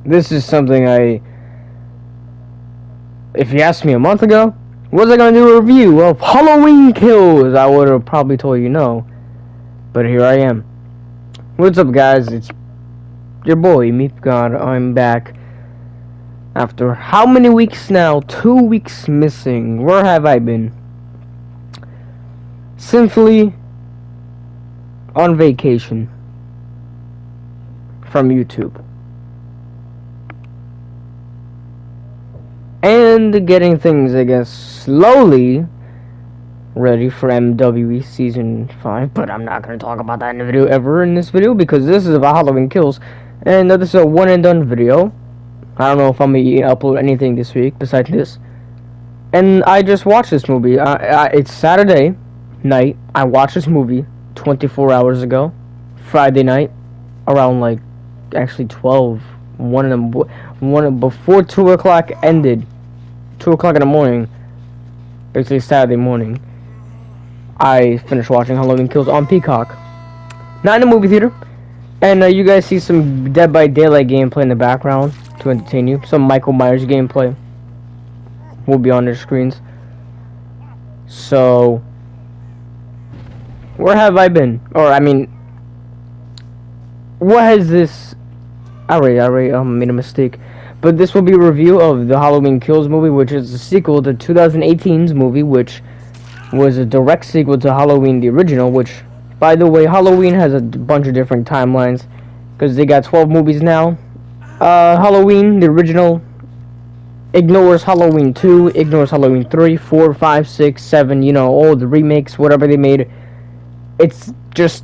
This is something if you asked me a month ago, was I gonna do a review of Halloween Kills? I would have probably told you no. But here I am. What's up, guys? It's your boy, Meep God. I'm back. After how many weeks now? 2 weeks missing. Where have I been? Simply on vacation from YouTube. And getting things, I guess, slowly ready for MWE Season 5. But I'm not going to talk about that in the video ever in this video, because this is about Halloween Kills. And this is a one and done video. I don't know if I'm going to upload anything this week besides this. And I just watched this movie. It's Saturday night. I watched this movie 24 hours ago. Friday night. Around like, actually 12. One before 2 o'clock ended. 2 o'clock in the morning. Basically Saturday morning. I finished watching Halloween Kills on Peacock. Not in the movie theater. And you guys see some Dead by Daylight gameplay in the background to entertain you. Some Michael Myers gameplay will be on their screens. So, where have I been? Or, I mean, what has this... I already made a mistake. But this will be a review of the Halloween Kills movie, which is a sequel to 2018's movie, which was a direct sequel to Halloween the original, which, by the way, Halloween has a bunch of different timelines, because they got 12 movies now. Halloween, the original, ignores Halloween 2, ignores Halloween 3, 4, 5, 6, 7, you know, all the remakes, whatever they made. It's just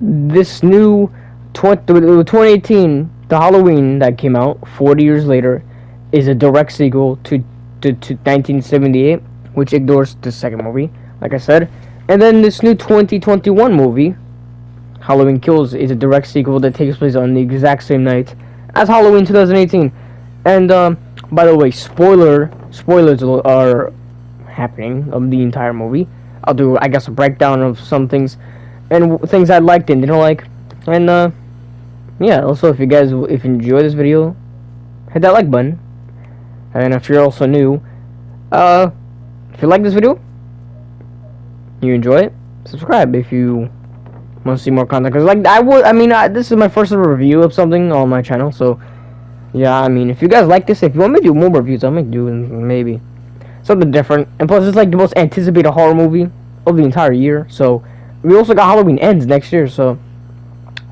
this new 2018, the Halloween that came out 40 years later, is a direct sequel to 1978, which ignores the second movie, like I said. And then this new 2021 movie, Halloween Kills, is a direct sequel that takes place on the exact same night as Halloween 2018. And by the way, spoilers are happening of the entire movie. I'll do, I guess, a breakdown of some things and things I liked and didn't like. And yeah, also if you enjoy this video, hit that like button. And if you're also new, if you like this video, you enjoy it, subscribe if you want to see more content. Because this is my first ever review of something on my channel. So yeah, I mean, if you guys like this, if you want me to do more reviews, I might do maybe something different. And plus, it's like the most anticipated horror movie of the entire year. So we also got Halloween Ends next year, so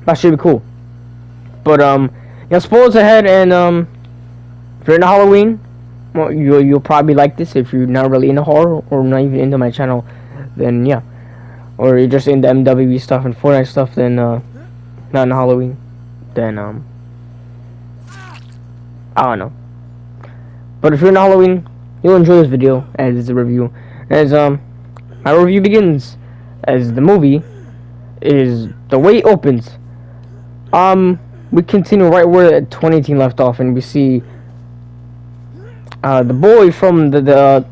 that should be cool. But yeah, spoilers ahead. And if you're into Halloween, well, you'll probably like this. If you're not really into horror or not even into my channel, then yeah. Or you're just into MWE stuff and Fortnite stuff, then not into Halloween, then I don't know. But if you're into Halloween, you'll enjoy this video as it's a review. As my review begins, as the movie is the way it opens. We continue right where 2018 left off, and we see the boy from the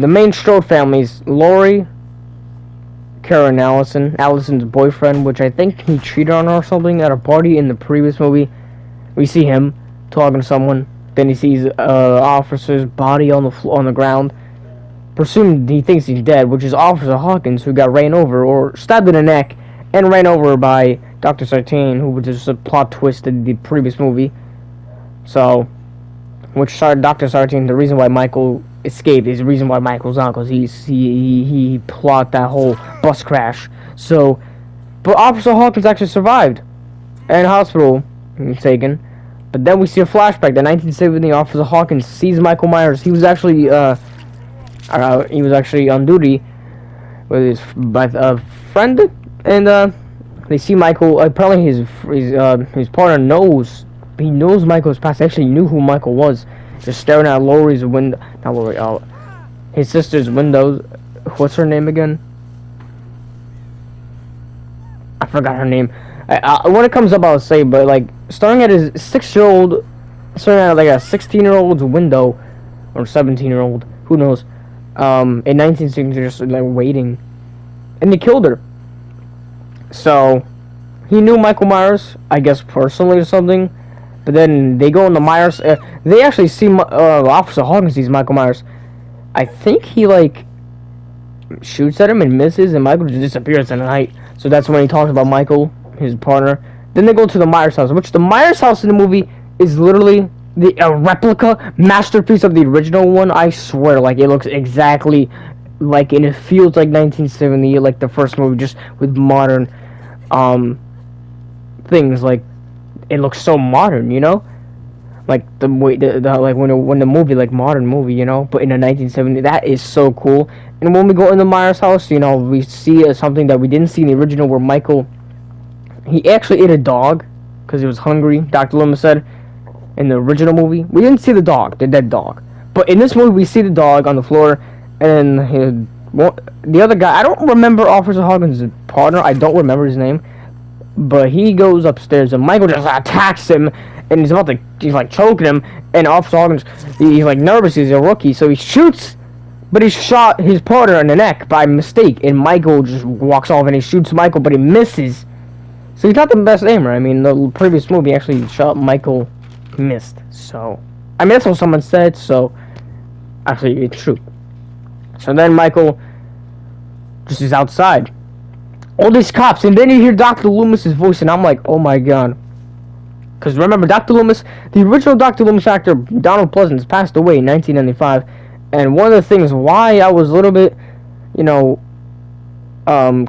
main Strode families, Laurie, Karen, Allison's boyfriend, which I think he cheated on her or something at a party in the previous movie. We see him talking to someone. Then he sees officer's body on the ground. Presumed he thinks he's dead, which is Officer Hawkins, who got ran over or stabbed in the neck and ran over by Dr. Sartain, who was just a plot twist in the previous movie. So, which started Dr. Sartain, the reason why Michael escaped is the reason why Michael's on, because he plot that whole bus crash. So, but Officer Hawkins actually survived and hospital taken. But then we see a flashback. The 1970 Officer Hawkins sees Michael Myers. He was actually on duty with his friend, and they see Michael. Apparently, his partner knows. He knows Michael's past. Actually, knew who Michael was. Just staring at Laurie's window. Not Laurie. His sister's windows. What's her name again? I forgot her name. When it comes up, I'll say. But like, starting at his 6-year-old, starting at like a 16-year-old's window, or 17-year-old, who knows? In 1960, just like waiting, and they killed her. So he knew Michael Myers, I guess personally or something, But then they go in the Myers. They actually see Officer Hawkins sees Michael Myers. I think he like shoots at him and misses, and Michael just disappears in the night. So that's when he talks about Michael, his partner. Then they go to the Myers house, which the Myers house in the movie is literally a replica masterpiece of the original one. I swear, like it looks exactly like, and it feels like 1970, like the first movie, just with modern things. Like it looks so modern, you know, like the way like when the movie, like modern movie, you know, but in the 1970, that is so cool. And when we go in the Myers house, you know, we see something that we didn't see in the original, where Michael, he actually ate a dog because he was hungry. Dr. Loomis said in the original movie we didn't see the dog, the dead dog, but in this movie we see the dog on the floor, and the other guy, I don't remember Officer Hawkins' partner, I don't remember his name, but he goes upstairs and Michael just attacks him, and he's like choking him, and Officer Hawkins, he's like nervous, he's a rookie, so he shoots, but he shot his partner in the neck by mistake, and Michael just walks off and he shoots Michael, but he misses. So he's not the best aimer. I mean, the previous movie actually shot Michael, missed. So, I mean, that's what someone said, so actually it's true. So then Michael just is outside. All these cops, and then you hear Dr. Loomis's voice, and I'm like, oh my god. Because remember, Dr. Loomis, the original Dr. Loomis actor, Donald Pleasence, passed away in 1995. And one of the things why I was a little bit, you know,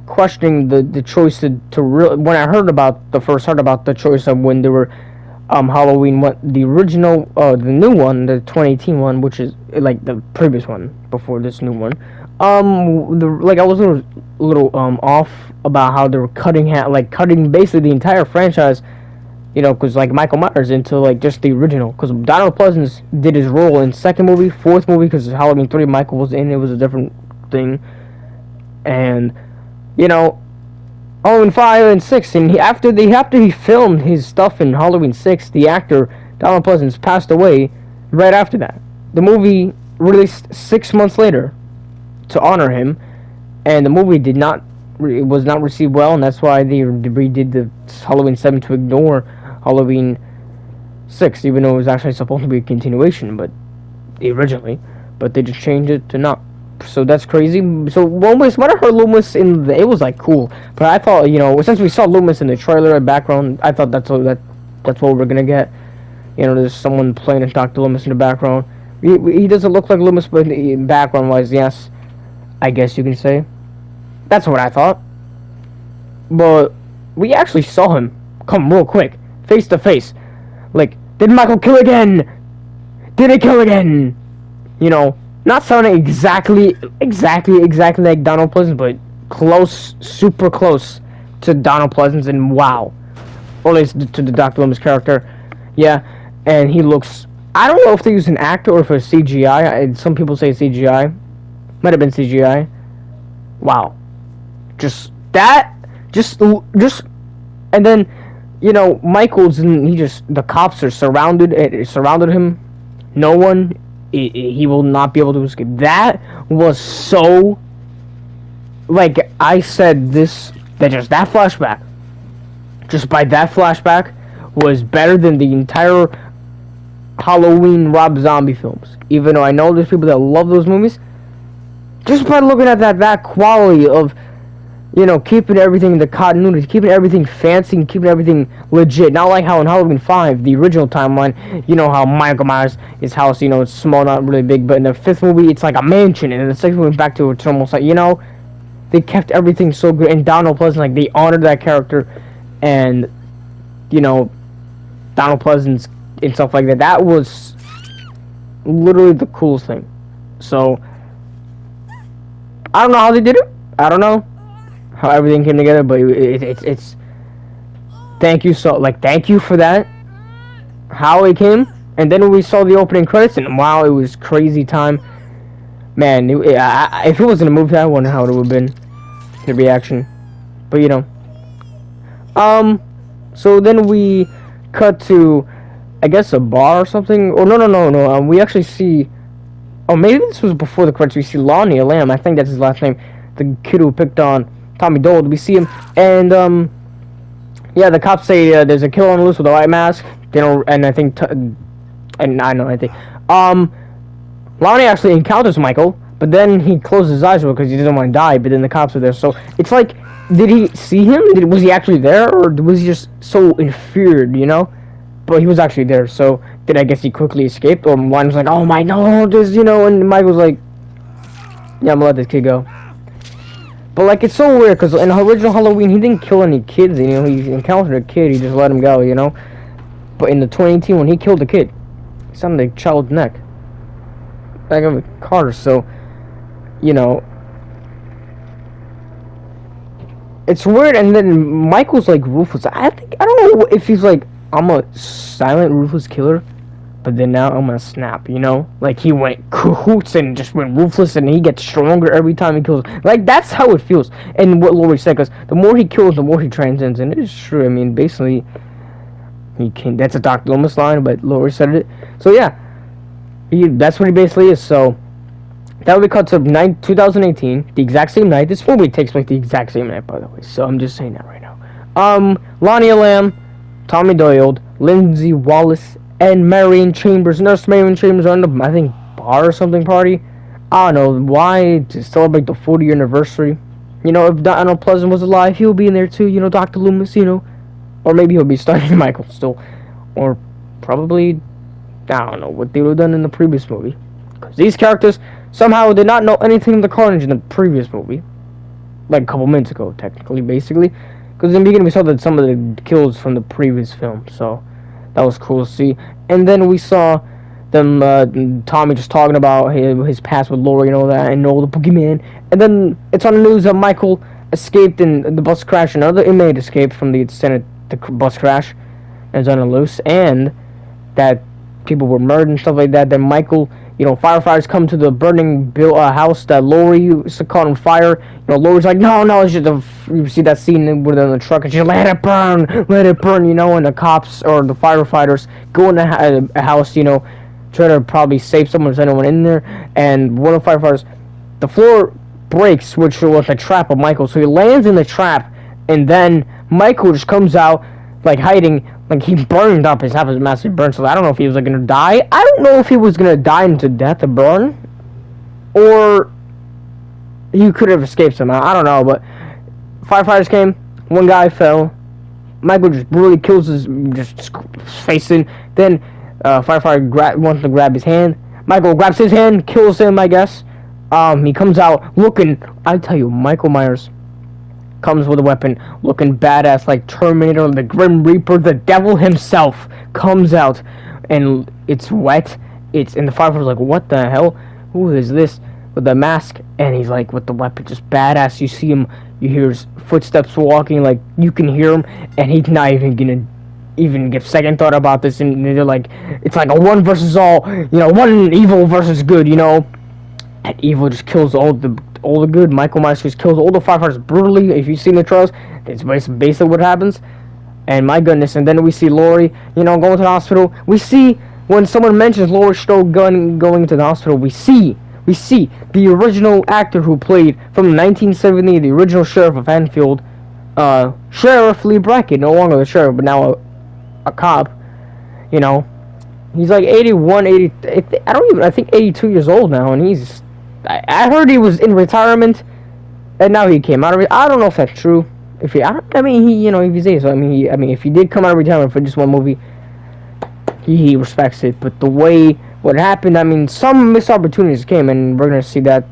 questioning the choice to when I heard about the choice of when they were Halloween, what the original, the new one, the 2018 one, which is like the previous one before this new one, I was a little off about how they were cutting basically the entire franchise, you know, because like Michael Myers into like just the original, because Donald Pleasence did his role in second movie, fourth movie, because Halloween 3 Michael was in, it was a different thing, and you know, Halloween 5 and 6, and after he filmed his stuff in Halloween 6, the actor Donald Pleasence passed away right after that. The movie released 6 months later to honor him, and the movie was not received well, and that's why they redid the Halloween 7 to ignore Halloween 6, even though it was actually supposed to be a continuation, but originally, but they just changed it to not. So that's crazy. So when I heard Loomis it was like cool, but I thought, you know, since we saw Loomis in the trailer background, I thought that's what we're gonna get. You know, there's someone playing Dr. Loomis in the background. He doesn't look like Loomis, but background wise, yes, I guess you can say. That's what I thought. But we actually saw him come real quick, face to face. Like, did Michael kill again? Did he kill again? You know, not sounding exactly like Donald Pleasence, but close, super close to Donald Pleasence, and wow. Or at least to the Dr. Loomis character. Yeah, and he looks, I don't know if they use an actor or if it's CGI. Some people say CGI. Might have been CGI. Wow. Just, and then, you know, Michael's, and the cops are surrounded him. No one, he will not be able to escape. That was so, like I said, that flashback, just by that flashback, was better than the entire Halloween Rob Zombie films. Even though I know there's people that love those movies, just by looking at that quality of, you know, keeping everything, the continuity, keeping everything fancy, and keeping everything legit. Not like how in Halloween 5, the original timeline, you know how Michael Myers, his house, you know, it's small, not really big, but in the fifth movie, it's like a mansion, and in the sixth movie, back to its normal site, you know? They kept everything so good, and Donald Pleasence, like, they honored that character, and, you know, Donald Pleasence and stuff like that. That was literally the coolest thing. So, I don't know how they did it. I don't know how everything came together, but it's thank you for that, how it came. And then we saw the opening credits, and wow, it was crazy time, man. If it was in a movie, I wonder how it would have been, the reaction. But you know, so then we cut to, I guess, a bar or something. Or no, we actually see, oh, maybe this was before the credits. We see Lonnie Lamb, I think that's his last name, the kid who picked on Tommy Doyle. We see him, and Yeah, the cops say there's a killer on the loose with a white mask. They don't, and I think, and I know, I think, Lonnie actually encounters Michael, but then he closes his eyes because he doesn't want to die. But then the cops are there, so it's like, did he see him? Was he actually there, or was he just so infuriated, you know? But he was actually there, so then I guess he quickly escaped. Or Lonnie's like, oh my, no, this, you know, and Michael's like, yeah, I'm gonna let this kid go. But like, it's so weird because in the original Halloween, he didn't kill any kids. You know, he encountered a kid, he just let him go. You know, but in the 2018 when he killed a kid, it's on the child's neck, back of a car. So, you know, it's weird. And then Michael's like ruthless. I don't know if he's like, I'm a silent ruthless killer, but then now I'm gonna snap, you know? Like, he went cahoots and just went ruthless, and he gets stronger every time he kills. Like, that's how it feels. And what Laurie said, because the more he kills, the more he transcends. And it is true. I mean, basically, he can. That's a Dr. Loomis line, but Laurie said it. So, yeah. That's what he basically is. So, that would be cut to 2018, the exact same night. This movie takes place the exact same night, by the way. So, I'm just saying that right now. Lonnie Lamb, Tommy Doyle, Lindsay Wallace, and Marion Chambers, Nurse Marion Chambers, are in the, I think, bar or something party. I don't know why, to celebrate the 40th anniversary. You know, if Donald Pleasant was alive, he'll be in there too. You know, Dr. Loomis. You know, or maybe he'll be studying Michael still, or probably, I don't know what they would have done in the previous movie, because these characters somehow did not know anything of the carnage in the previous movie, like a couple minutes ago, technically, basically. Because in the beginning we saw that some of the kills from the previous film, so that was cool to see. And then we saw them, Tommy just talking about his past with Laurie and all that, and all the boogeyman. And then it's on the news that Michael escaped in the bus crash. Another inmate escaped from the bus crash, and is on the loose, and that people were murdered and stuff like that. Then Michael, you know, firefighters come to the burning house that Laurie used to caught on fire. You know, Laurie's like, no, it's just you see that scene with in the truck, and she's let it burn, you know, and the cops or the firefighters go in a house, you know, try to probably save someone, if anyone in there, and one of the firefighters, the floor breaks, which was a trap of Michael, so he lands in the trap, and then Michael just comes out, like, hiding. Like, he burned up, half his massive burn, so I don't know if he was, like, gonna die. I don't know if he was gonna die into death of burn, or he could have escaped somehow. I don't know, but firefighters came, one guy fell, Michael just brutally kills his face in, then firefighter wants to grab his hand, Michael grabs his hand, kills him, I guess. He comes out looking, I tell you, Michael Myers comes with a weapon, looking badass like Terminator, the Grim Reaper, the devil himself comes out, and it's wet. And the firefighter's like, what the hell? Who is this? With the mask, and he's like, with the weapon, just badass. You see him, you hear his footsteps walking, like, you can hear him, and he's not even gonna give second thought about this, and they're like, it's like a one versus all, you know, one evil versus good, you know, and evil just kills all the good. Michael Myers just kills all the firefighters brutally. If you've seen the trailers, it's basically what happens. And my goodness, and then we see Laurie, you know, going to the hospital. We see, when someone mentions Laurie Strode going to the hospital, we see the original actor who played from 1970, the original sheriff of Enfield, Sheriff Lee Brackett, no longer the sheriff, but now a cop, you know. He's like 81, 80, I think 82 years old now, and I heard he was in retirement, and now he came out of it. I don't know if that's true. If he he's 80, so I mean, if he did come out of retirement for just one movie, he respects it. But the way what happened, I mean, some missed opportunities came, and we're gonna see that.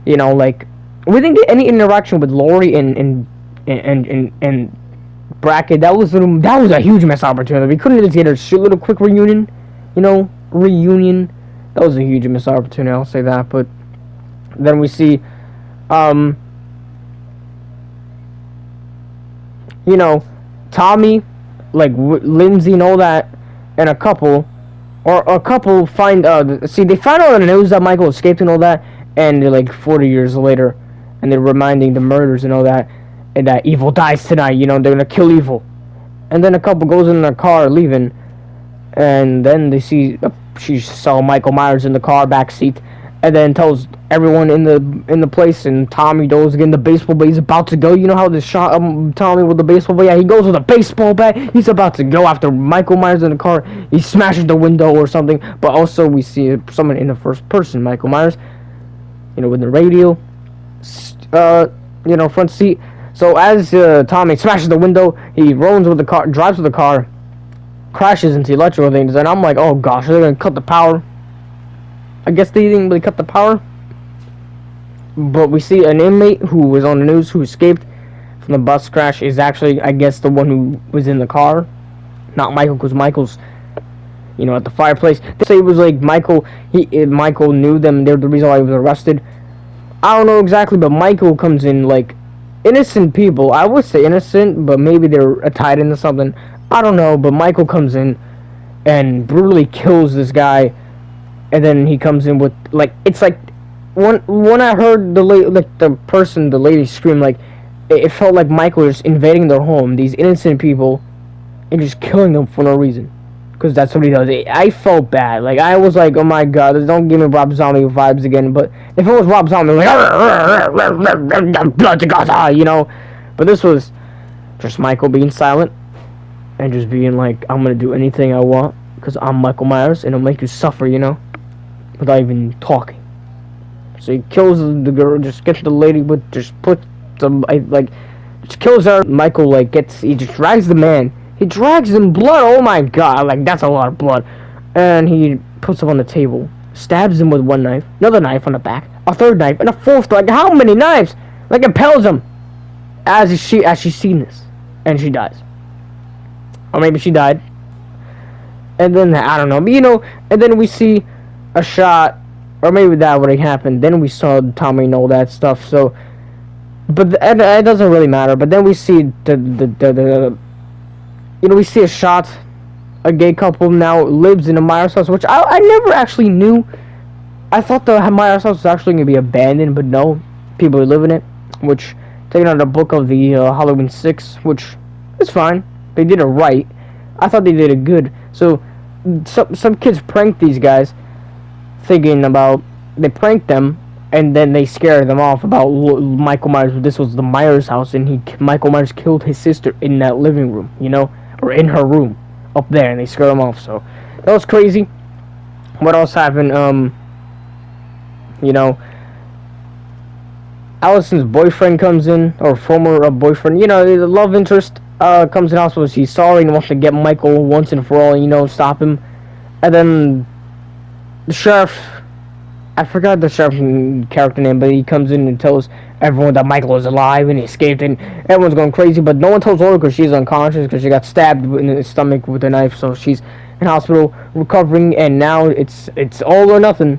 You know, like, we didn't get any interaction with Laurie and Brackett. That was a huge missed opportunity. We couldn't just get a little quick reunion. You know, That was a huge missed opportunity. I'll say that, but. Then we see, you know, Tommy, like Lindsay and all that, and a couple find, they find out on the news that Michael escaped and all that, and they're like 40 years later, and they're reminding the murders and all that, and that evil dies tonight, you know, they're gonna kill evil. And then a couple goes in their car leaving, and then they see, she saw Michael Myers in the car back seat. and then tells everyone in the place. And Tommy Dole's getting the baseball bat. He's about to go. You know how the shot Tommy with the baseball bat? Yeah, he goes with a baseball bat. He's about to go after Michael Myers in the car. He smashes the window or something. But also we see someone in the first person, Michael Myers, with the radio, front seat. So as Tommy smashes the window, he runs with the car, drives with the car, crashes into electrical things, and I'm like, oh gosh, are they gonna cut the power? I guess they didn't really cut the power. But we see an inmate who was on the news who escaped from the bus crash is actually, I guess, the one who was in the car, not Michael, because Michael's, at the fireplace. They say it was like Michael. Michael knew them. They're the reason why he was arrested. I don't know exactly, but Michael comes in like innocent people. I would say innocent, but maybe they're tied into something. I don't know, but Michael comes in and brutally kills this guy, and then he comes in with it's like when I heard the lady scream, like it felt like Michael was invading their home, these innocent people, and just killing them for no reason, because that's what he does. I felt bad. Like I was like, oh my god, don't give me Rob Zombie vibes again. But if it was Rob Zombie, like blood to God, but this was just Michael being silent. And just being like, I'm gonna do anything I want because I'm Michael Myers and I'll make you suffer, without even talking. So he kills the girl, just gets the lady, but just puts some, just kills her. Michael, he just drags the man. He drags him blood, oh my god, that's a lot of blood. And he puts him on the table, stabs him with one knife, another knife on the back, a third knife, and a fourth, how many knives? Impales him as she's seen this. And she dies. Or maybe she died. And then, I don't know. But, and then we see a shot. Or maybe that would have happened. Then we saw Tommy and all that stuff. So, but it doesn't really matter. But then we see we see a shot. A gay couple now lives in a Myers house. Which I never actually knew. I thought the Myers house was actually going to be abandoned. But no. People live in it. Which, taking out the book of the Halloween 6. Which is fine. They did it right. I thought they did it good. So, some kids pranked these guys, thinking about, they pranked them, and then they scared them off about Michael Myers. This was the Myers house, and Michael Myers killed his sister in that living room, or in her room, up there, and they scared them off. So, that was crazy. What else happened? Allison's boyfriend comes in, or former boyfriend, the love interest. Comes in hospital. He's sorry and wants to get Michael once and for all, stop him. And then the sheriff, I forgot the sheriff's character name, but he comes in and tells everyone that Michael is alive and he escaped, and everyone's going crazy. But no one tells Laura because she's unconscious because she got stabbed in the stomach with a knife. So she's in hospital recovering, and now it's all or nothing.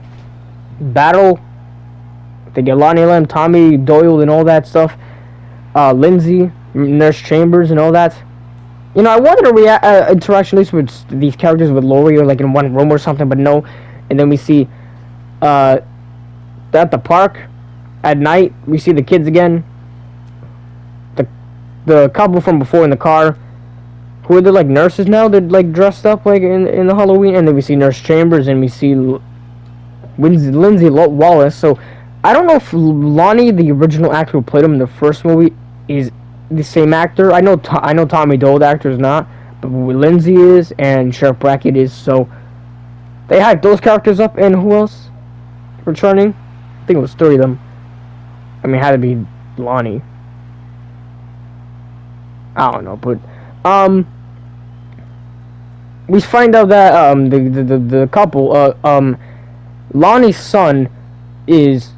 Battle. They get Lonnie Lamb, Tommy Doyle, and all that stuff. Lindsay, Nurse Chambers, and all that. I wanted to interaction at least with these characters with Laurie, or in one room or something, but no. And then we see at the park at night, we see the kids again. The couple from before in the car, who are they, nurses now? They're dressed up in the Halloween. And then we see Nurse Chambers, and we see Lindsay Wallace. So I don't know if Lonnie, the original actor who played him in the first movie, is the same actor. I know Tommy Doyle, the actor, is not, but Lindsay is, and Sheriff Brackett is. So they hyped those characters up. And who else returning? I think it was 3 of them. I mean, it had to be Lonnie. I don't know, but we find out that the couple, Lonnie's son is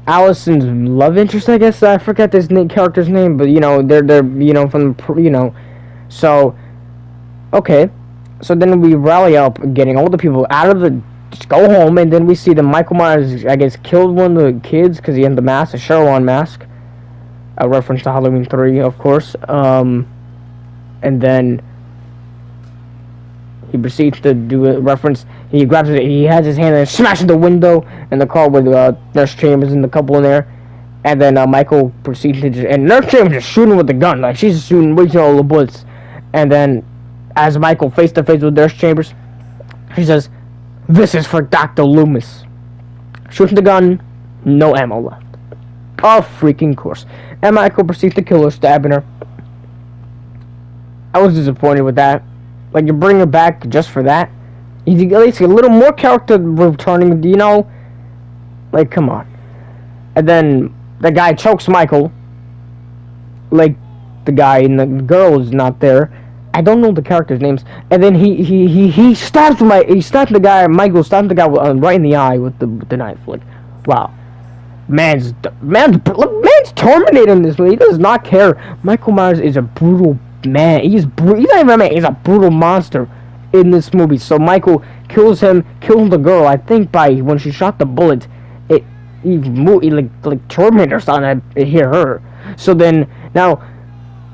Allison's love interest, I guess. I forget this character's name, but they're from so okay. So then we rally up, getting all the people out of the, just go home, and then we see that Michael Myers, I guess, killed one of the kids because he had the mask, a Sherwan mask, a reference to Halloween 3, of course. And then he proceeds to do a reference. He grabs it. He has his hand and smashes the window in the car with Nurse Chambers and the couple in there. And then Michael proceeds to and Nurse Chambers is shooting with the gun. She's shooting, wasting all the bullets. And then, as Michael face to face with Nurse Chambers, she says, This is for Dr. Loomis. Shooting the gun, no ammo left. Of freaking course. And Michael proceeds to kill her, stabbing her. I was disappointed with that. Like, you bring her back just for that? You think at least a little more character returning, you know? Like, come on. And then the guy chokes Michael. Like, the guy and the girl is not there. I don't know the characters' names. And then he stabs the guy. Michael stabs the guy right in the eye with the knife. Like, wow. Man's terminating this movie. He does not care. Michael Myers is a brutal man. He's not even a man. He's a brutal monster in this movie. So Michael kills the girl. I think by when she shot the bullet, he like Terminator style and hit her. So then now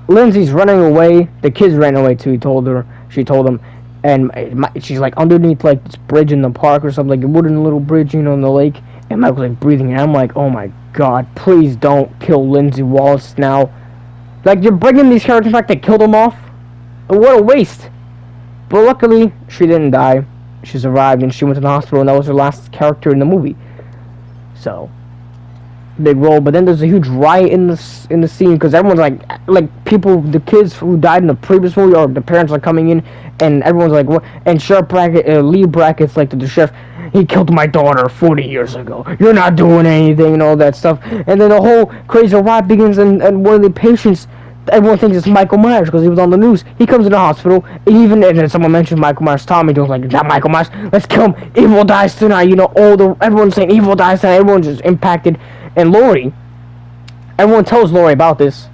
Lindsay's running away. The kids ran away too. She told him, and she's like underneath like this bridge in the park or something, like a wooden little bridge, in the lake. And Michael's like breathing, and I'm like, oh my god, please don't kill Lindsay Wallace now. Like, you're bringing these characters back to kill them off? What a waste. But luckily, she didn't die. She survived, and she went to the hospital, and that was her last character in the movie. So, big role. But then there's a huge riot in the scene, because everyone's like people, the kids who died in the previous movie, or the parents are coming in, and everyone's like, what? And Sheriff Brackett, Lee Brackett's like to the sheriff, he killed my daughter 40 years ago. You're not doing anything and all that stuff. And then the whole crazy riot begins, and one of the patients, everyone thinks it's Michael Myers because he was on the news. He comes in the hospital, and then someone mentions Michael Myers. Tommy Jones like, not Michael Myers. Let's kill him. Evil dies tonight. Everyone's saying evil dies tonight. Everyone's just impacted. And Laurie, everyone tells Laurie about this.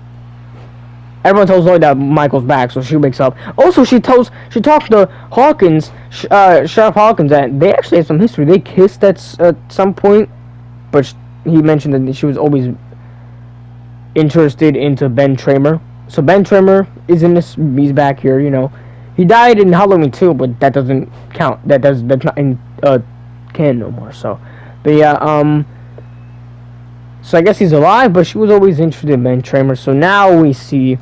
Everyone tells Laurie that Michael's back, so she wakes up. Also, she talks to Hawkins, Sheriff Hawkins, that they actually have some history. They kissed at some point, but he mentioned that she was always interested into Ben Tramer. So Ben Tramer is in this. He's back here. He died in Halloween 2, but that doesn't count. That's not in canon no more. So, but yeah, so I guess he's alive, but she was always interested in Ben Tramer. So now we see.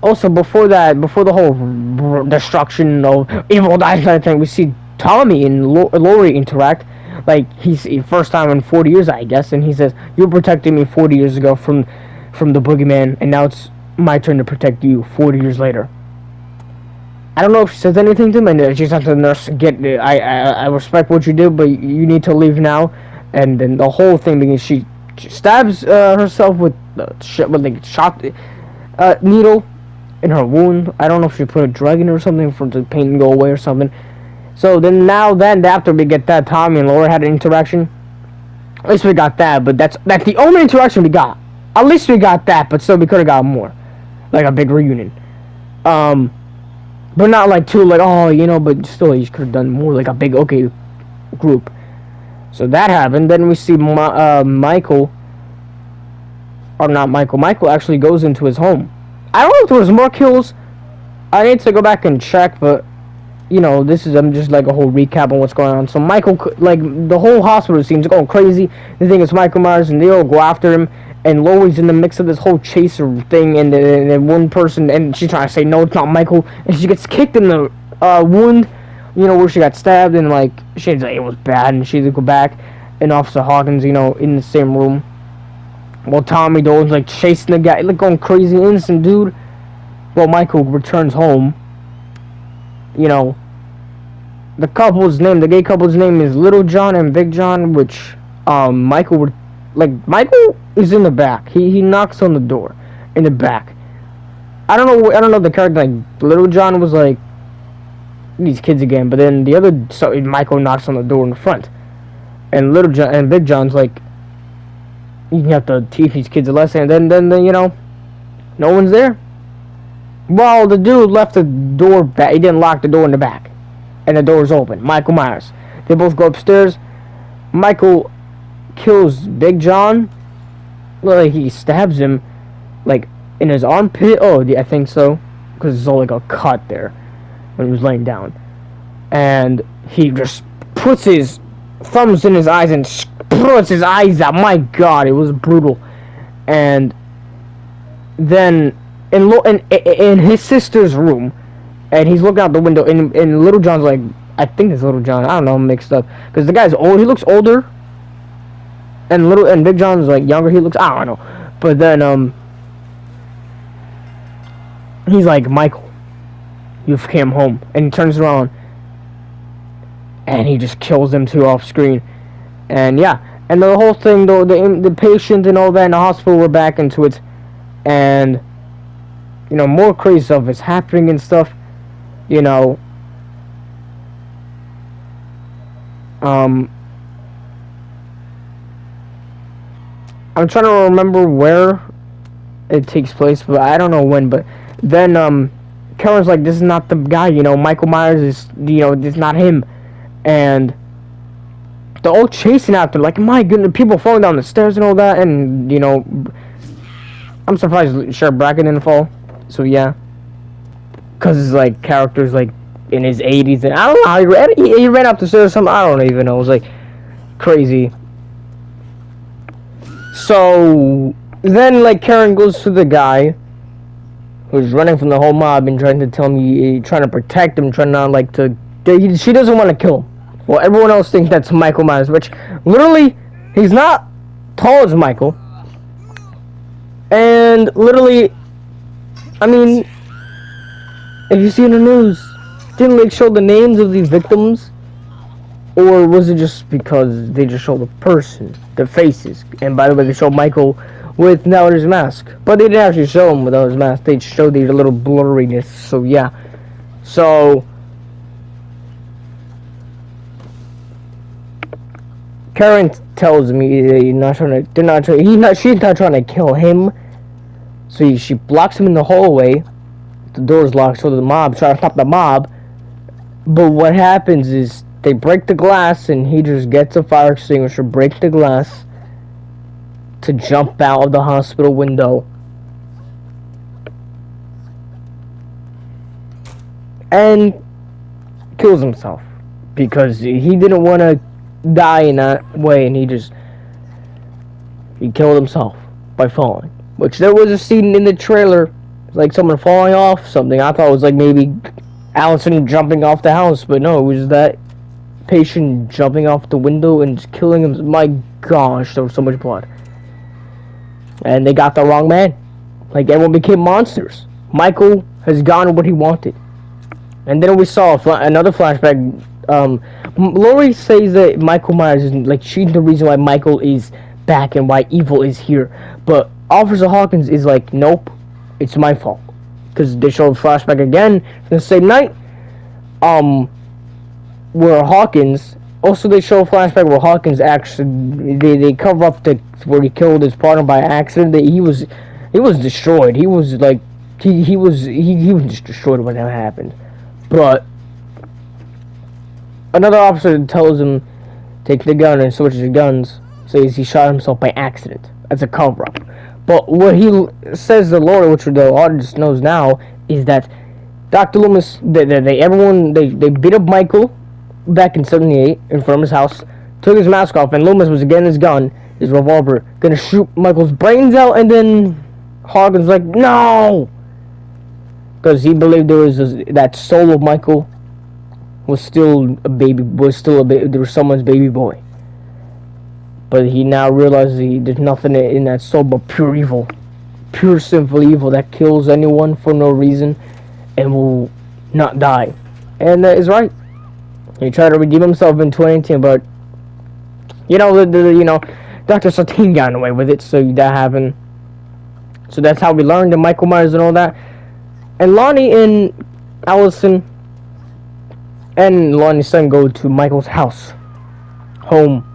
Also, before the whole destruction of evil dies kind of thing, we see Tommy and Laurie interact. Like, he's first time in 40 years, I guess, and he says, "You protected me 40 years ago from the boogeyman, and now it's my turn to protect you 40 years later." I don't know if she says anything to him, and she's not the nurse. I respect what you did, but you need to leave now. And then the whole thing begins. She stabs herself with like shot needle in her wound. I don't know if she put a drug in or something for the pain to go away or something. So then after we get that, Tommy and Laura had an interaction. At least we got that, but that's the only interaction we got. At least we got that, but still we could have got more, like a big reunion. But not like two, like, oh, but still you could have done more, like a big group. So that happened. Then we see Michael, or not Michael. Michael actually goes into his home. I don't know if there was more kills. I need to go back and check, but this is just like a whole recap on what's going on. So Michael, like, the whole hospital seems going crazy. They think it's Michael Myers, and they all go after him. And Laurie's in the mix of this whole chaser thing, and then one person, and she's trying to say no, it's not Michael, and she gets kicked in the wound, where she got stabbed, and like she's like, it was bad, and she had to go back. And Officer Hawkins, in the same room. While Tommy Dolan's like chasing the guy, like going crazy, innocent dude. Well, Michael returns home. The gay couple's name is Little John and Big John, which Michael is in the back. He knocks on the door in the back. I don't know the character. Like, Little John was like these kids again, but then Michael knocks on the door in the front, and Little John and Big John's like, you have to teach these kids a lesson. And then no one's there. Well, the dude left the door back. He didn't lock the door in the back, and the door's open. Michael Myers. They both go upstairs. Michael kills Big John. Well, he stabs him like in his armpit. Oh, yeah, I think so, because there's all like a cut there when he was laying down, and he just puts his thumbs in his eyes and puts his eyes out. My God, it was brutal. And then in his sister's room, and he's looking out the window, and Little John's like, I think it's Little John. I don't know, I'm mixed up. Because the guy's old. He looks older. And Big John's like younger. He looks, I don't know. But then he's like, Michael, you've came home. And he turns around and he just kills them two off screen. And yeah, and the whole thing, though, the patient and all that in the hospital, we're back into it. And you know, more crazy stuff is happening and stuff. You know, I'm trying to remember where it takes place, but I don't know when. But then Karen's like, this is not the guy, you know, Michael Myers is, you know, this is not him. And they're all chasing after, like, my goodness, people falling down the stairs and all that. And, you know, I'm surprised Sheriff Bracken didn't fall. So yeah, because it's like characters like in his 80s, and I don't know how he ran up the stairs or something. I don't even know. It was like crazy. So then, like, Karen goes to the guy who's running from the whole mob and trying to tell me, trying to protect him, trying not like to. She doesn't want to kill him. Well, everyone else thinks that's Michael Myers, which literally he's not tall as Michael, and literally, I mean, if you see in the news, didn't they show the names of these victims? Or was it just because they just showed the person, their faces? And by the way, they showed Michael without his mask. But they didn't actually show him without his mask. They showed the little blurriness. So yeah. So Karen tells me she's not trying to kill him. So she blocks him in the hallway. The door's locked, so the mob try to stop the mob. But what happens is they break the glass, and he just gets a fire extinguisher, breaks the glass to jump out of the hospital window. And kills himself because he didn't want to die in that way, and he killed himself by falling. Which there was a scene in the trailer, like someone falling off something. I thought it was like maybe Allison jumping off the house, but no, it was that patient jumping off the window and just killing him. My gosh, there was so much blood. And they got the wrong man. Like, everyone became monsters. Michael has gotten what he wanted. And then we saw another flashback. Laurie says that Michael Myers is, like, she's the reason why Michael is back and why evil is here. But Officer Hawkins is like, nope, it's my fault. Because they show a flashback again the same night. Where Hawkins, also they show a flashback where Hawkins actually, they cover up where he killed his partner by accident. He was destroyed. He was like, he was just destroyed when that happened. But another officer tells him, take the gun and switches the guns. Says he shot himself by accident. That's a cover up. But what he says to Laurie, which the audience knows now, is that Dr. Loomis, they beat up Michael back in 78 in front of his house, took his mask off, and Loomis was getting his gun, his revolver, gonna shoot Michael's brains out, and then Hawkins was like, no! Because he believed there was that soul of Michael was still a baby, there was someone's baby boy. But he now realizes there's nothing in that soul but pure evil. Pure sinful evil that kills anyone for no reason and will not die. And that is right. He tried to redeem himself in 2018, but Dr. Satine got away with it, so that happened. So that's how we learned the Michael Myers and all that. And Lonnie and Allison and Lonnie's son go to Michael's home.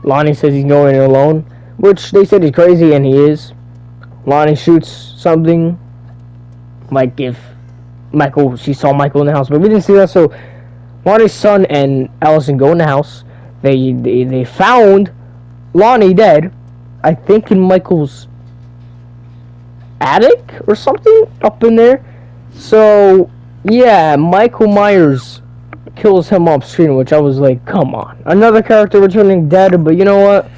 Lonnie says he's going in alone, which they said he's crazy, and he is. Lonnie shoots something, like if she saw Michael in the house, but we didn't see that. So Lonnie's son and Allison go in the house. They found Lonnie dead, I think in Michael's attic or something up in there. So yeah, Michael Myers kills him off screen, which I was like, come on, another character returning dead. But you know what?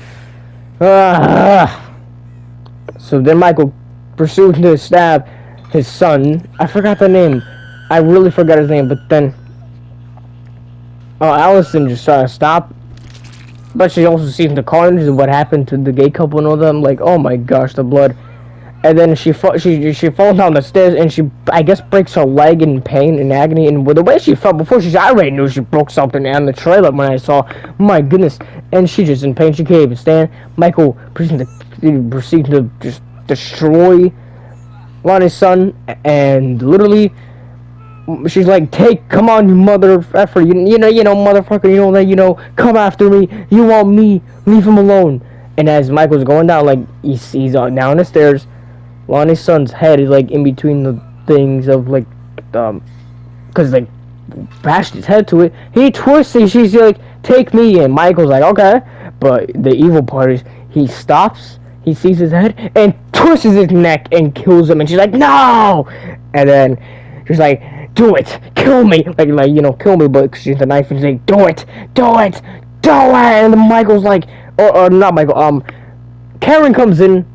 So then Michael pursued to stab his son. I forgot the name. I really forgot his name. But then Allison just trying to stop, but she also sees the carnage of what happened to the gay couple and all them. Like, oh my gosh, the blood. And then she falls down the stairs, and she, I guess, breaks her leg in pain and agony. And with the way she fell before, I already knew she broke something on the trailer when I saw, my goodness. And she's just in pain. She can't even stand. Michael proceeds to just destroy Lonnie's son, and literally, she's like, come on, you mother effer, you know, motherfucker, come after me, you want me, leave him alone. And as Michael's going down, like, he's down the stairs, Lonnie's son's head is, like, in between the things of, like, because, like, bashed his head to it. He twists and she's like, take me, and Michael's like, okay. But the evil part is, he stops, he sees his head, and twists his neck and kills him, and she's like, no! And then she's like, do it, kill me, kill me, but she's the knife, and she's like, do it, and then Michael's like, or not Michael, Karen comes in,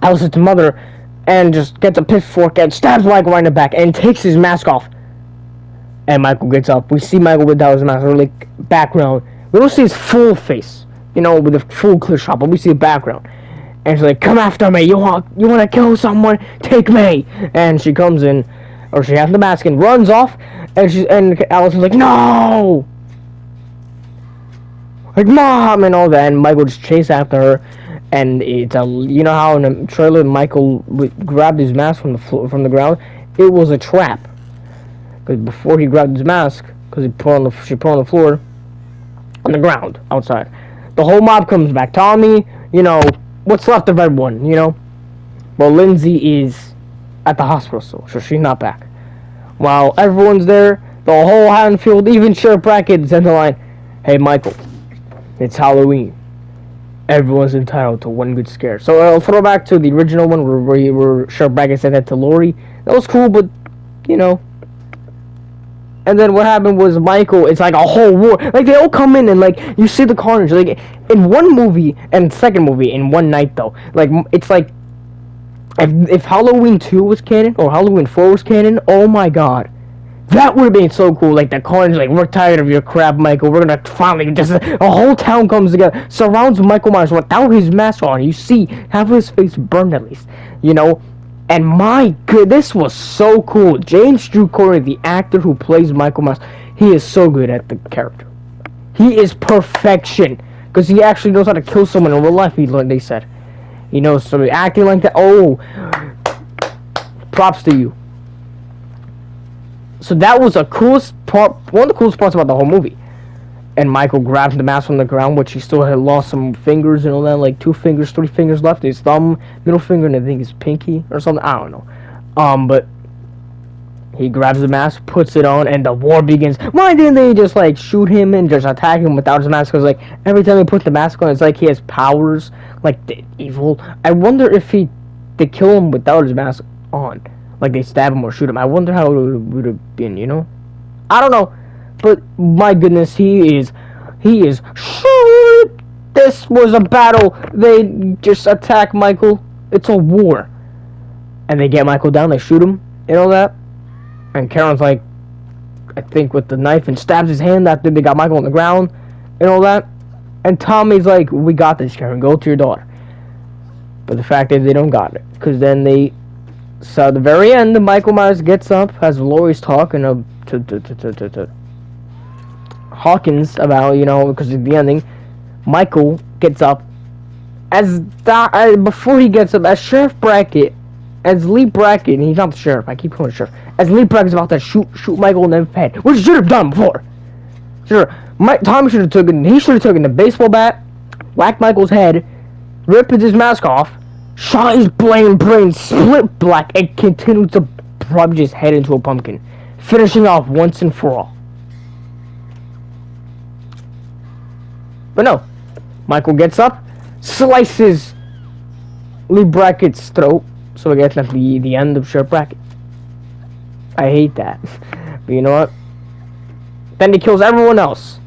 Allison's mother, and just gets a pitchfork and stabs Michael right in the back and takes his mask off. And Michael gets up. We see Michael without his mask, or like background. We don't see his full face, with a full clear shot, but we see a background. And she's like, come after me. You want to kill someone? Take me. And she comes in, or she has the mask and runs off. And Allison's like, no. Like, mom, and all that. And Michael just chases after her. And it's how in the trailer Michael grabbed his mask from the ground. It was a trap. Because before he grabbed his mask, because she put on the floor, on the ground outside. The whole mob comes back. Tommy, what's left of everyone, Well, Lindsay is at the hospital still, so she's not back. While everyone's there, the whole Haddonfield, even Sheriff Brackett, sent the line, hey Michael, it's Halloween. Everyone's entitled to one good scare. So I'll throw back to the original one where Sheriff Brackett said that to Lori. That was cool, but, And then what happened was Michael, it's like a whole war. Like, they all come in and, like, you see the carnage. Like, in one movie, and second movie, in one night, though. Like, it's like, if Halloween 2 was canon, or Halloween 4 was canon, oh my god. That would have been so cool. Like, the carnage, like, we're tired of your crap, Michael. We're gonna finally just, a whole town comes together, surrounds Michael Myers without his mask on. You see half of his face burned, at least. And my god, this was so cool. James Drew Corey, the actor who plays Michael Myers, he is so good at the character. He is perfection. Because he actually knows how to kill someone in real life, they said. So acting like that, props to you. So that was the coolest part, one of the coolest parts about the whole movie. And Michael grabs the mask from the ground, which he still had lost some fingers and all that, like 2 fingers, 3 fingers left. His thumb, middle finger, and I think his pinky or something. I don't know. But he grabs the mask, puts it on, and the war begins. Why didn't they just like shoot him and just attack him without his mask? Because like every time he puts the mask on, it's like he has powers, like the evil. I wonder if they kill him without his mask on, like they stab him or shoot him. I wonder how it would have been. I don't know. But my goodness, he is shoot. This was a battle. They just attack Michael. It's a war. And they get Michael down, they shoot him and all that. And Karen's like, I think with the knife, and stabs his hand after they got Michael on the ground and all that. And Tommy's like, we got this, Karen, go to your daughter. But the fact is they don't got it. Because then so at the very end, Michael Myers gets up, has Lori's talking to Hawkins about, because of the ending. Michael gets up before he gets up, as Sheriff Brackett, as Lee Brackett, and he's not the sheriff, I keep calling him sheriff, as Lee Brackett's about to shoot Michael in the head, which he should have done before. Sure, Tommy should have taken the baseball bat, whacked Michael's head, ripped his mask off, shot his brain split black, and continued to rub his head into a pumpkin, finishing off once and for all. But no, Michael gets up, slices Lee Brackett's throat, so I guess that's the end of Sheriff Brackett. I hate that. But you know what? Then he kills everyone else.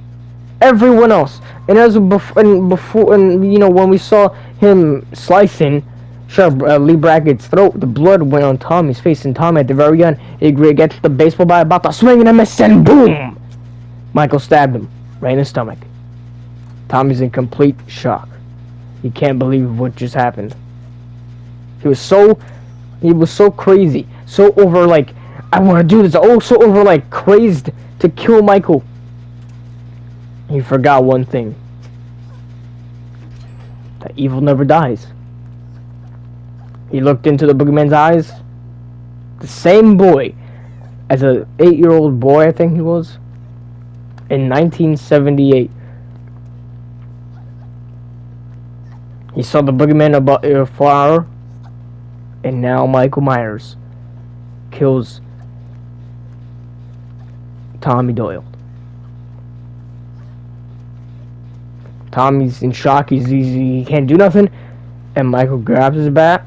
And as before, when we saw him slicing Sheriff Lee Brackett's throat, the blood went on Tommy's face, and Tommy at the very end, he gets the baseball bat about to swing and a miss, and boom! Michael stabbed him right in the stomach. Tommy's in complete shock. He can't believe what just happened. He was so crazy, so over like, I want to do this. Oh, so over like crazed to kill Michael. He forgot one thing: that evil never dies. He looked into the boogeyman's eyes. The same boy as a 8-year-old boy, I think he was, in 1978. He saw the boogeyman about a flower, and now Michael Myers kills Tommy Doyle. Tommy's in shock. He can't do nothing, and Michael grabs his bat,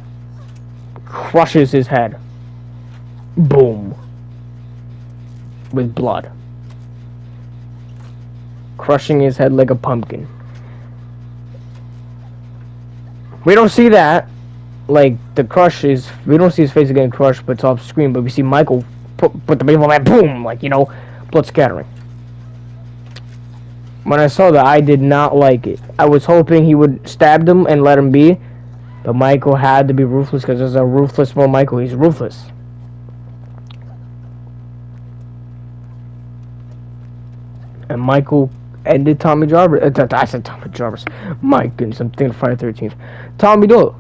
crushes his head. Boom. With blood. Crushing his head like a pumpkin. We don't see that. Like, the crush is... We don't see his face getting crushed, but it's off screen. But we see Michael put the baseball bat, boom! Like, you know, blood scattering. When I saw that, I did not like it. I was hoping he would stab them and let him be. But Michael had to be ruthless, because there's a ruthless boy Michael. He's ruthless. And Michael ended Tommy Jarvis. I said Tommy Jarvis. My goodness, I'm thinking of Friday the 13th. Tommy Doyle.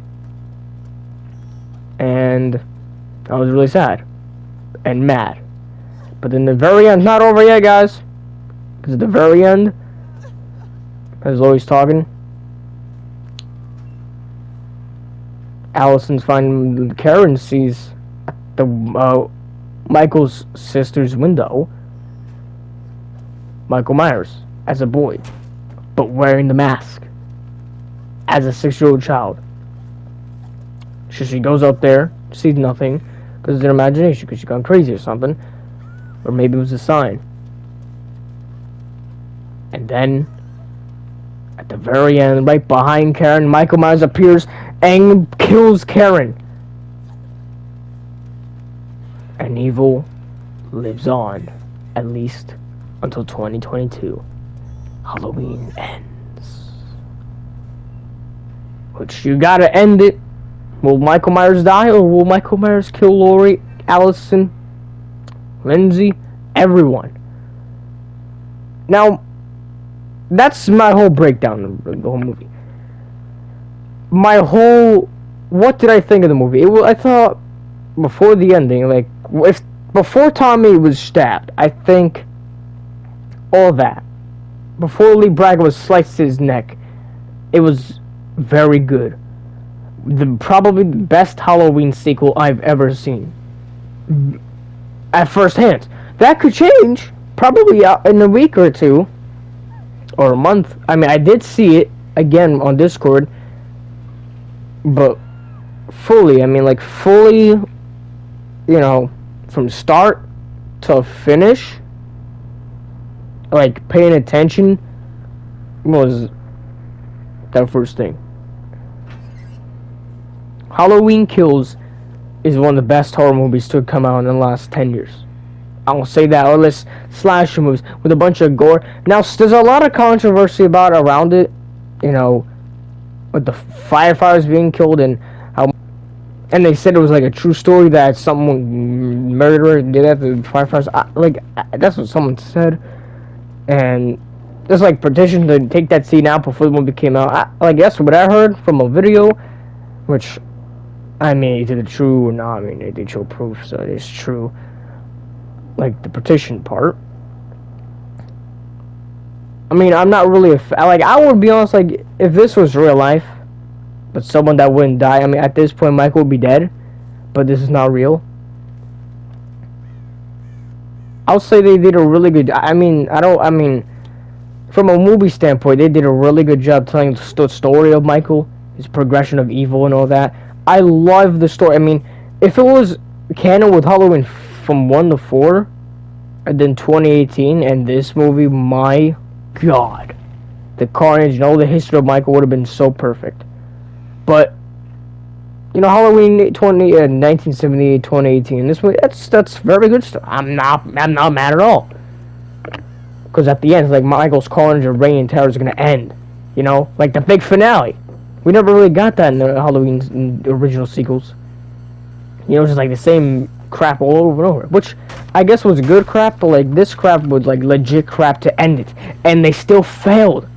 And I was really sad. And mad. But then the very end, not over yet, guys. Because at the very end, as always talking, Allison's finding Karen sees the Michael's sister's window Michael Myers as a boy, but wearing the mask as a 6-year-old child. So she goes up there, sees nothing, because it's an imagination, because she gone crazy or something, or maybe it was a sign. And then, at the very end, right behind Karen, Michael Myers appears and kills Karen. And evil lives on, at least until 2022. Halloween ends. Which you gotta end it. Will Michael Myers die, or will Michael Myers kill Laurie, Allison, Lindsay, everyone? Now, that's my whole breakdown of the whole movie. What did I think of the movie? I thought, before the ending, like, before Tommy was stabbed, I think all that, before Lee Braga sliced his neck, it was very good. Probably the best Halloween sequel I've ever seen. At first hand. That could change, probably in a week or two, or a month. I mean, I did see it, again, on Discord, but fully, you know, from start to finish, like, paying attention was that first thing. Halloween Kills is one of the best horror movies to come out in the last 10 years. I will say that, or less slasher movies with a bunch of gore. Now, there's a lot of controversy around it, you know, with the firefighters being killed and how, and they said it was like a true story that someone murderer did that to the firefighters. That's what someone said, and there's like petition to take that scene out before the movie came out. That's what I heard from a video, which, I mean, is it true or not? I mean, they did show proof, so it is true. Like, the petition part. I mean, I'm not really I would be honest, like, if this was real life, but someone that wouldn't die, I mean, at this point, Michael would be dead, but this is not real. I'll say they did a really good, from a movie standpoint, they did a really good job telling the story of Michael, his progression of evil and all that. I love the story. I mean, if it was canon with Halloween from 1 to 4, and then 2018, and this movie, my God, the carnage and all the history of Michael would have been so perfect. But, you know, Halloween 1978, 2018, this movie, that's very good stuff. I'm not mad at all. Because at the end, it's like Michael's carnage and reign and terror is gonna end. You know, like the big finale. We never really got that in the Halloween original sequels. You know, just like the same crap all over and over. Which I guess was good crap, but like this crap was like legit crap to end it. And they still failed.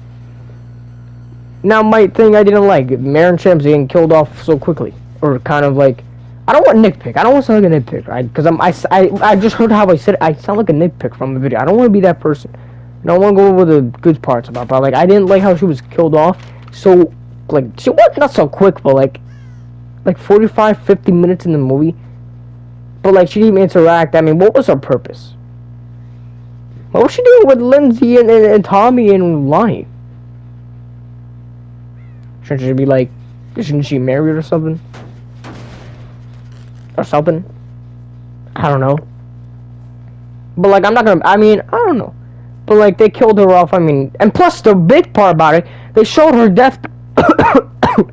Now my thing I didn't like, Marin Champs getting killed off so quickly. Or kind of like, I don't want nitpick. I don't want to sound like a nitpick, right? Because I just heard how I said it. I sound like a nitpick from the video. I don't want to be that person. And I want to go over the good parts about it. But like, I didn't like how she was killed off. So, like, she was not so quick, but like 45, 50 minutes in the movie. But like, she didn't even interact. I mean, what was her purpose? What was she doing with Lindsay and Tommy and Lonnie? Shouldn't she be like, shouldn't she married or something? Or something? I don't know. But like, I'm not gonna, I mean, I don't know. But like, they killed her off, I mean, and plus the big part about it, they showed her death. Oh,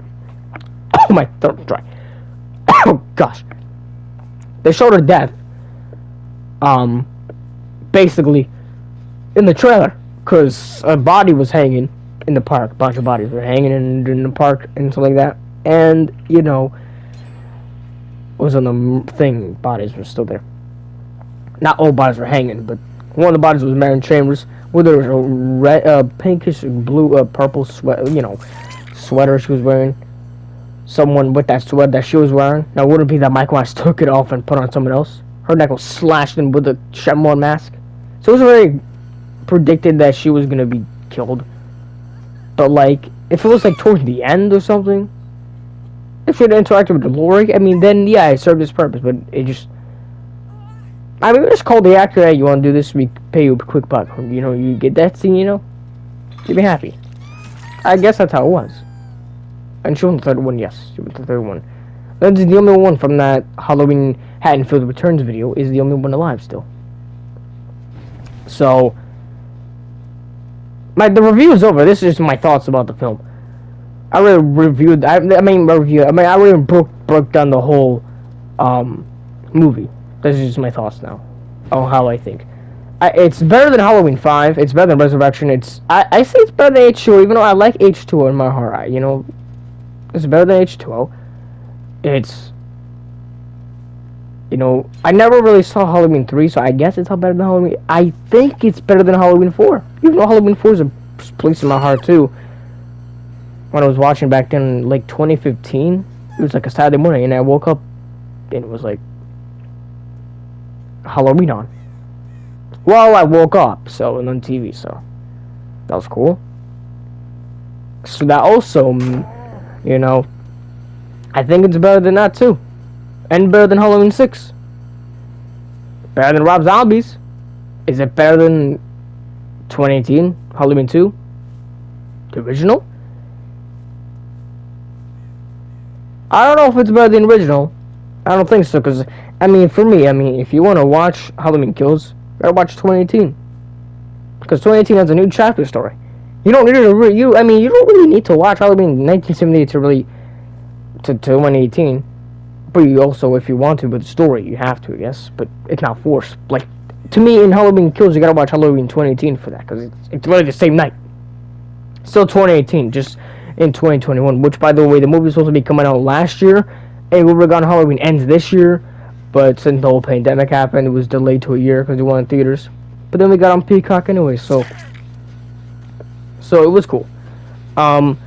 my throat's dry. Oh, gosh. They showed her death. Basically, in the trailer. Because a body was hanging in the park. A bunch of bodies were hanging in the park and stuff like that. And, you know, was on the thing, bodies were still there. Not all bodies were hanging, but one of the bodies was Marin Chambers, where there was a red, pinkish, blue, purple sweat, you know, sweater she was wearing. Someone with that sweater that she was wearing. Now, wouldn't it be that Michael Myers took it off and put on someone else? Her neck was slashed in with a Shenmue mask. So it was very predicted that she was gonna be killed. But like, if it was like towards the end or something, if she had interacted with Laurie, I mean, then yeah, it served its purpose. But it just, I mean, we just call the actor, hey, you want to do this, we pay you a quick buck. You know, you get that scene, you know, you'd be happy. I guess that's how it was. And she won the third one, yes, she won the third one. That's the only one from that Halloween Haddonfield Returns video, is the only one alive still. So, the review is over. This is just my thoughts about the film. I already reviewed, I already broke down the whole, movie. This is just my thoughts now on how I think. It's better than Halloween 5. It's better than Resurrection. I say it's better than H2O, even though I like H2O in my heart. You know, it's better than H2O. It's, you know, I never really saw Halloween 3, so I guess it's better than Halloween. I think it's better than Halloween 4. Even though Halloween 4 is a place in my heart too. When I was watching back then, like 2015, it was like a Saturday morning, and I woke up, and it was like Halloween on. Well, I woke up, so, and on TV, so that was cool. So that also, you know, I think it's better than that too, and better than Halloween 6. Better than Rob Zombie's. Is it better than 2018 Halloween 2, the original? I don't know if it's better than the original. I don't think so, because, I mean, for me, I mean, if you want to watch Halloween Kills, you gotta watch 2018. Because 2018 has a new chapter story. You don't need to, you don't really need to watch Halloween 1978 to really, to 2018. But you also, if you want to, with the story, you have to, I guess. But it's not forced. Like, to me, in Halloween Kills, you gotta watch Halloween 2018 for that, because it's literally the same night. Still 2018, just in 2021, which, by the way, the movie was supposed to be coming out last year, and We Were Gone Halloween ends this year, but since the whole pandemic happened, it was delayed to a year because it went in theaters. But then we got on Peacock anyway, so it was cool. The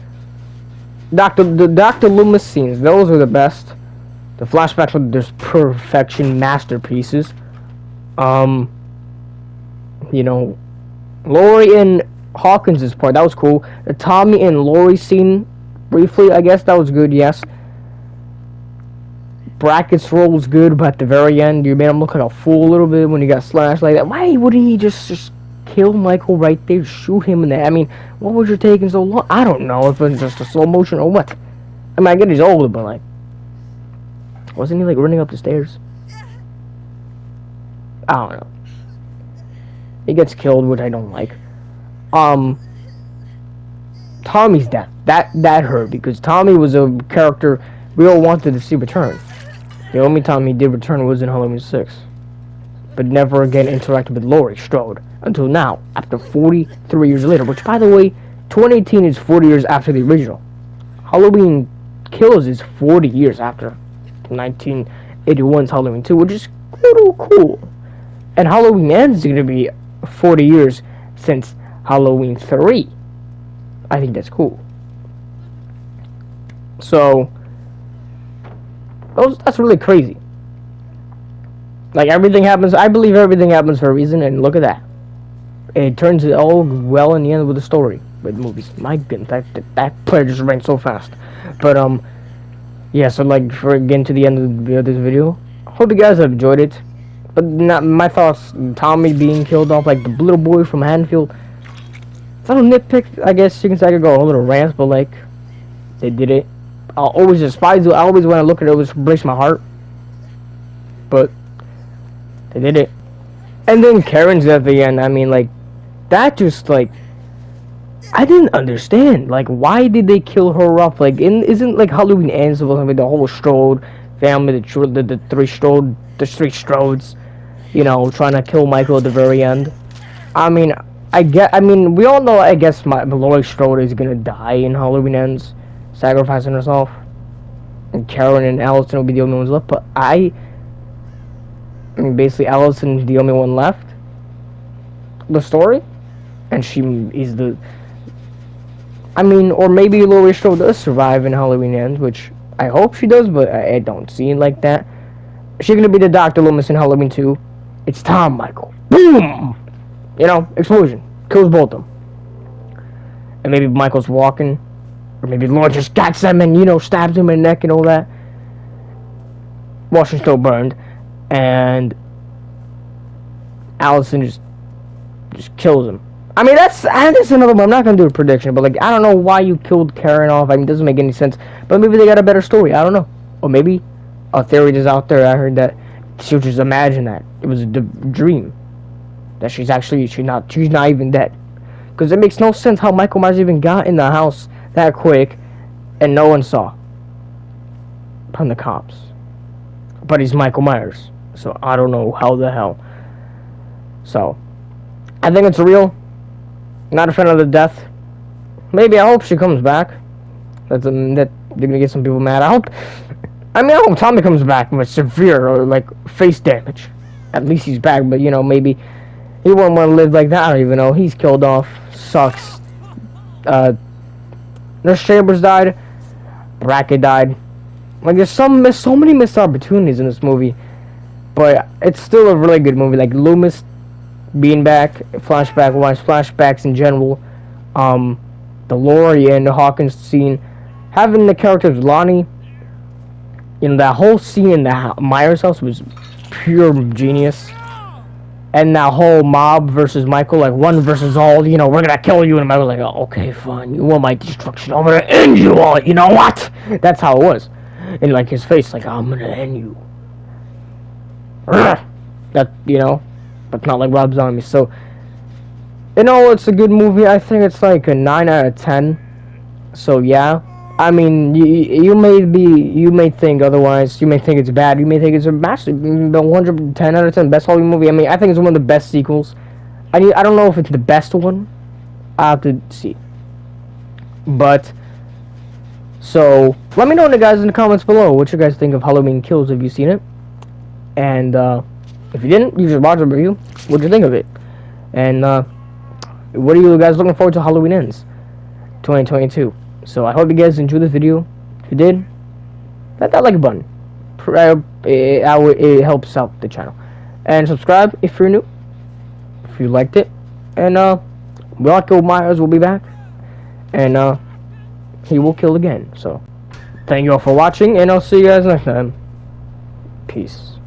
Dr. Loomis scenes, those were the best. The flashbacks were just perfection masterpieces. You know, Laurie and Hawkins' part, that was cool. The Tommy and Laurie scene, briefly, I guess, that was good, yes. Brackett's role was good, but at the very end, you made him look like a fool a little bit when he got slashed like that. Why wouldn't he just kill Michael right there, shoot him in the... I mean, what was your taking so long? I don't know if it was just a slow motion or what. I mean, I get he's older, but like... Wasn't he like running up the stairs? I don't know. He gets killed, which I don't like. Tommy's death. That hurt, because Tommy was a character we all wanted to see return. The only time he did return was in Halloween 6. but never again interacted with Laurie Strode until now, after 43 years later, which, by the way, 2018 is 40 years after the original. Halloween Kills is 40 years after 1981's Halloween 2, which is a little cool. And Halloween Ends is going to be 40 years since Halloween 3. I think that's cool. So, that's really crazy. Like, everything happens, I believe everything happens for a reason, and look at that. It turns it all well in the end with the story, with movies. My goodness, that player just ran so fast. But, yeah, so, like, for getting to the end of this video, hope you guys have enjoyed it. But not my thoughts, Tommy being killed off, like, the little boy from Haddonfield. It's a little nitpick, I guess you can say. I could go a little rant, but, like, they did it. I'll always despise it. I always, when I look at it, it breaks my heart. But they did it. And then Karen's at the end. I mean, like, that just, like, I didn't understand. Like, why did they kill her off? Like, isn't, like, Halloween Ends supposed to be the whole Strode family, the three Strodes, you know, trying to kill Michael at the very end? I mean, we all know, I guess, Laurie Strode is gonna die in Halloween Ends, sacrificing herself. And Karen and Allison will be the only ones left, but I mean, basically, Allison's the only one left. The story, and she is the. I mean, or maybe Laurie Strode does survive in Halloween Ends, which I hope she does, but I don't see it like that. She's gonna be the Dr. Loomis in Halloween 2. It's Tom Michael. Boom! You know, explosion. Kills both of them. And maybe Michael's walking, or maybe Laurie just got them and, you know, stabs him in the neck and all that. Washington still burned. And Allison just kills him. I mean, that's another one. I'm not gonna do a prediction, but, like, I don't know why you killed Karen off. I mean, it doesn't make any sense. But maybe they got a better story. I don't know. Or maybe a theory is out there. I heard that she'll just imagine that it was a dream, that she's not even dead. Because it makes no sense how Michael Myers even got in the house that quick, and no one saw from the cops. But he's Michael Myers. So, I don't know how the hell. So, I think it's real. Not a fan of the death. Maybe, I hope she comes back. That they're gonna get some people mad. I hope Tommy comes back with severe, or, like, face damage. At least he's back, but, you know, maybe he won't want to live like that. I don't even know. He's killed off. Sucks. Nurse Chambers died. Brackett died. Like, there's so many missed opportunities in this movie, but it's still a really good movie. Like, Loomis being back, flashbacks in general, the Laurie and the Hawkins scene, having the characters Lonnie, you know, that whole scene in the Myers house was pure genius. And that whole mob versus Michael, like, one versus all, you know, we're gonna kill you, and Michael's like, oh, okay, fine, you want my destruction, I'm gonna end you all, you know what? That's how it was. And, like, his face, like, I'm gonna end you. That, you know, but not like Rob Zombie. So, you know, it's a good movie. I think it's like a 9 out of 10. So, yeah. I mean, you may think otherwise. You may think it's bad. You may think it's a massive, 110 out of 10 best Halloween movie. I mean, I think it's one of the best sequels. I don't know if it's the best one. I have to see. But, so, let me know, guys, in the comments below what you guys think of Halloween Kills. Have you seen it? And, if you didn't, you just watch the review. What'd you think of it? And, what are you guys looking forward to Halloween Ends 2022? So, I hope you guys enjoyed the video. If you did, hit that like button. It helps out the channel. And subscribe if you're new. If you liked it. And, Michael Myers will be back. And, he will kill again. So, thank you all for watching, and I'll see you guys next time. Peace.